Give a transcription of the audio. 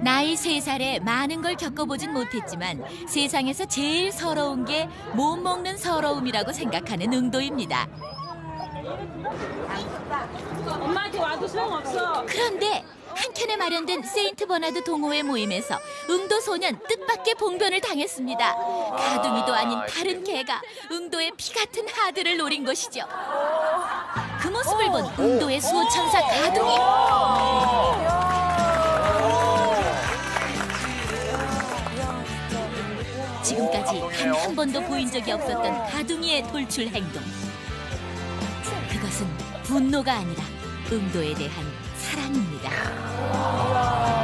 나이 3살에 많은 걸 겪어보진 못했지만 세상에서 제일 서러운 게 못 먹는 서러움이라고 생각하는 응도입니다. 엄마한테 와도 소용없어. 그런데 한켠에 마련된 세인트 버나드 동호회 모임에서 응도 소년 뜻밖의 봉변을 당했습니다. 가둥이도 아닌 다른 개가 응도의 피 같은 하드를 노린 것이죠. 그 모습을 본 응도의 수호천사 가둥이. 지금까지 단 한 번도 보인 적이 없었던 가둥이의 돌출 행동. 그것은 분노가 아니라 응도에 대한 사랑입니다.